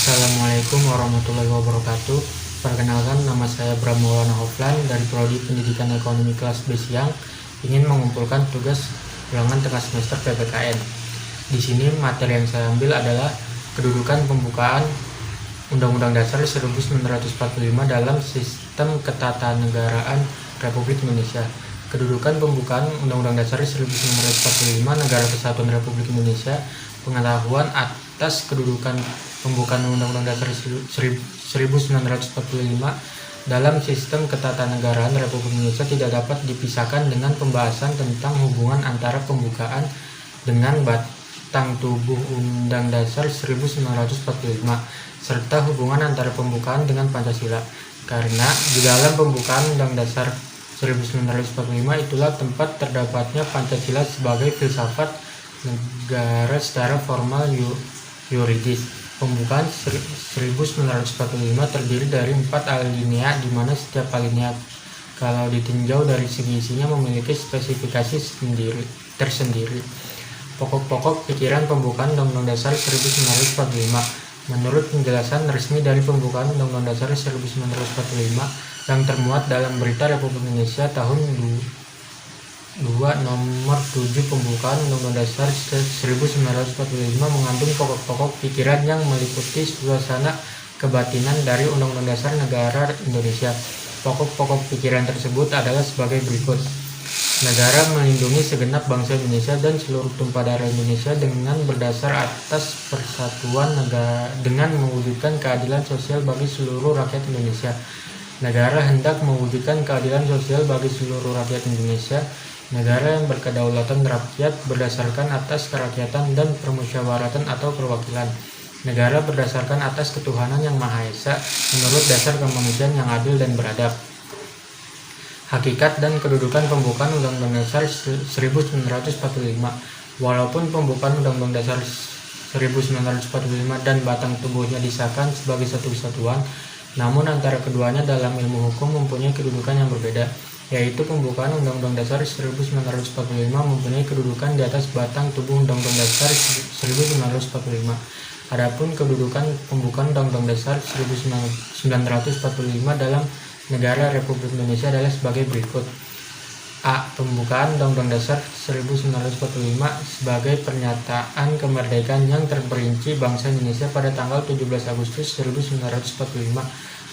Assalamualaikum warahmatullahi wabarakatuh. Perkenalkan, nama saya Bram Maulana Hoflan dari Prodi Pendidikan Ekonomi kelas B Siang, ingin mengumpulkan tugas ulangan tengah semester PPKN. Di sini materi yang saya ambil adalah kedudukan pembukaan Undang-Undang Dasar 1945 dalam Sistem Ketatanegaraan Republik Indonesia. Kedudukan pembukaan Undang-Undang Dasar 1945 Negara Kesatuan Republik Indonesia. Pengetahuan atas kedudukan pembukaan Undang-Undang Dasar 1945 dalam Sistem Ketatanegaraan Republik Indonesia tidak dapat dipisahkan dengan pembahasan tentang hubungan antara pembukaan dengan batang tubuh Undang Dasar 1945 serta hubungan antara pembukaan dengan Pancasila, karena di dalam pembukaan Undang Dasar 1945 itulah tempat terdapatnya Pancasila sebagai filsafat negara secara formal yuridis. Pembukaan 1945 terdiri dari 4 alinea, di mana setiap alinea kalau ditinjau dari segi isinya memiliki spesifikasi tersendiri. Pokok-pokok pikiran pembukaan Undang-Undang Dasar 1945. Menurut penjelasan resmi dari pembukaan Undang-Undang Dasar 1945 yang termuat dalam Berita Republik Indonesia tahun 2 nomor 7, pembukaan Undang-Undang Dasar 1945 mengandung pokok-pokok pikiran yang meliputi suasana kebatinan dari Undang-Undang Dasar Negara Indonesia. Pokok-pokok pikiran tersebut adalah sebagai berikut. Negara melindungi segenap bangsa Indonesia dan seluruh tumpah darah Indonesia dengan berdasar atas persatuan negara dengan mewujudkan keadilan sosial bagi seluruh rakyat Indonesia. Negara hendak mewujudkan keadilan sosial bagi seluruh rakyat Indonesia. Negara yang berkedaulatan rakyat berdasarkan atas kerakyatan dan permusyawaratan atau perwakilan. Negara berdasarkan atas ketuhanan yang Maha Esa menurut dasar kemanusiaan yang adil dan beradab. Hakikat dan kedudukan pembukaan Undang-Undang Dasar 1945. Walaupun pembukaan Undang-Undang Dasar 1945 dan batang tubuhnya disahkan sebagai satu kesatuan, namun antara keduanya dalam ilmu hukum mempunyai kedudukan yang berbeda, yaitu pembukaan Undang-Undang Dasar 1945 mempunyai kedudukan di atas batang tubuh Undang-Undang Dasar 1945. Adapun kedudukan pembukaan Undang-Undang Dasar 1945 dalam Negara Republik Indonesia adalah sebagai berikut. A. Pembukaan Undang-Undang Dasar 1945 sebagai pernyataan kemerdekaan yang terperinci bangsa Indonesia pada tanggal 17 Agustus 1945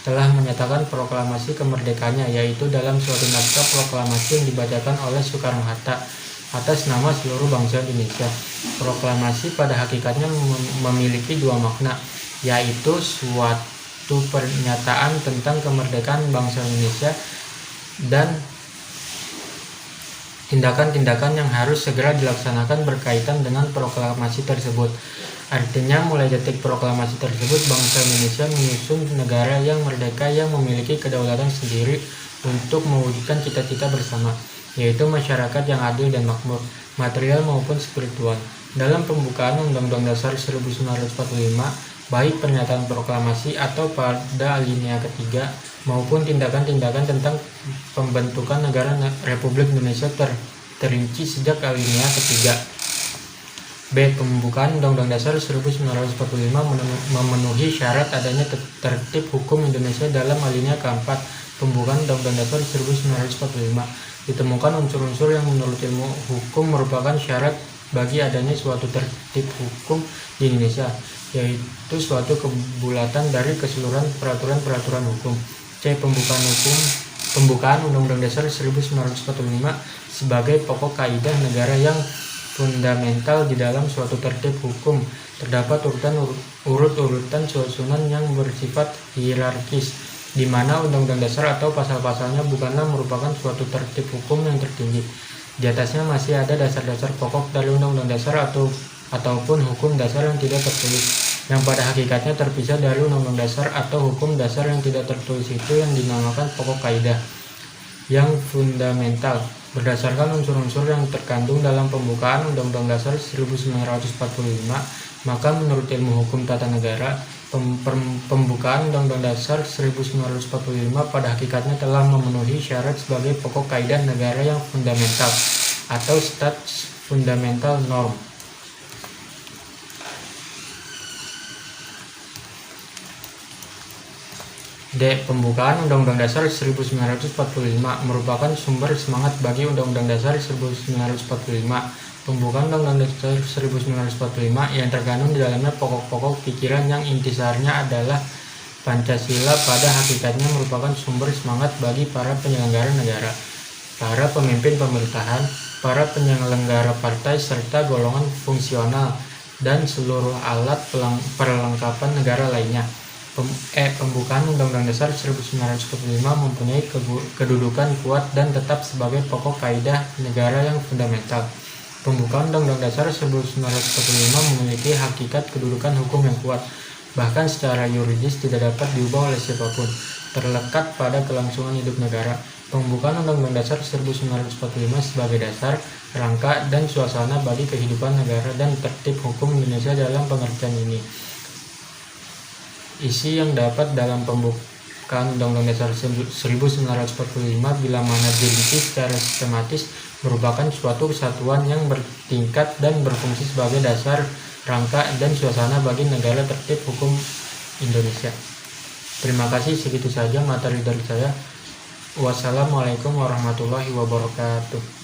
telah menyatakan proklamasi kemerdekaannya, yaitu dalam suatu naskah proklamasi yang dibacakan oleh Soekarno-Hatta atas nama seluruh bangsa Indonesia. Proklamasi pada hakikatnya memiliki dua makna, yaitu suatu pernyataan tentang kemerdekaan bangsa Indonesia dan tindakan-tindakan yang harus segera dilaksanakan berkaitan dengan proklamasi tersebut. Artinya, mulai detik proklamasi tersebut, bangsa Indonesia menyusun negara yang merdeka yang memiliki kedaulatan sendiri untuk mewujudkan cita-cita bersama, yaitu masyarakat yang adil dan makmur, material maupun spiritual. Dalam pembukaan Undang-Undang Dasar 1945, baik pernyataan proklamasi atau pada alinea ketiga maupun tindakan-tindakan tentang pembentukan negara Republik Indonesia terinci sejak alinea ketiga. B. Pembukaan Undang-Undang Dasar 1945 memenuhi syarat adanya tertib hukum Indonesia dalam alinea keempat. Pembukaan Undang-Undang Dasar 1945 ditemukan unsur-unsur yang menurut ilmu hukum merupakan syarat bagi adanya suatu tertib hukum di Indonesia, yaitu suatu kebulatan dari keseluruhan peraturan-peraturan hukum. C. Pembukaan Undang-Undang Dasar 1945 sebagai pokok kaidah negara yang fundamental di dalam suatu tertib hukum. Terdapat urut-urutan susunan yang bersifat hierarkis, di mana Undang-Undang Dasar atau pasal-pasalnya bukanlah merupakan suatu tertib hukum yang tertinggi. Di atasnya masih ada dasar-dasar pokok dari Undang-Undang Dasar ataupun hukum dasar yang tidak tertulis, yang pada hakikatnya terpisah dari Undang-Undang Dasar atau hukum dasar yang tidak tertulis itu yang dinamakan pokok kaidah yang fundamental. Berdasarkan unsur-unsur yang terkandung dalam pembukaan Undang-Undang Dasar 1945, maka menurut ilmu hukum tata negara, pembukaan Undang-Undang Dasar 1945 pada hakikatnya telah memenuhi syarat sebagai pokok kaidah negara yang fundamental atau stat fundamental norm. D. Pembukaan Undang-Undang Dasar 1945 merupakan sumber semangat bagi Undang-Undang Dasar 1945. Pembukaan Undang-Undang Dasar 1945 yang terkandung di dalamnya pokok-pokok pikiran yang intisarinya adalah Pancasila pada hakikatnya merupakan sumber semangat bagi para penyelenggara negara, para pemimpin pemerintahan, para penyelenggara partai, serta golongan fungsional dan seluruh alat perlengkapan negara lainnya. Pembukaan Undang-Undang Dasar 1945 mempunyai kedudukan kuat dan tetap sebagai pokok kaidah negara yang fundamental. Pembukaan Undang-Undang Dasar 1945 memiliki hakikat kedudukan hukum yang kuat, bahkan secara yuridis tidak dapat diubah oleh siapapun, terlekat pada kelangsungan hidup negara. Pembukaan Undang-Undang Dasar 1945 sebagai dasar, rangka, dan suasana bagi kehidupan negara dan tertib hukum Indonesia dalam pengertian ini. Isi yang dapat dalam pembukaan Undang-Undang Dasar 1945 bila mana dirinci secara sistematis merupakan suatu kesatuan yang bertingkat dan berfungsi sebagai dasar, rangka, dan suasana bagi negara tertib hukum Indonesia. Terima kasih, segitu saja materi dari saya. Wassalamualaikum warahmatullahi wabarakatuh.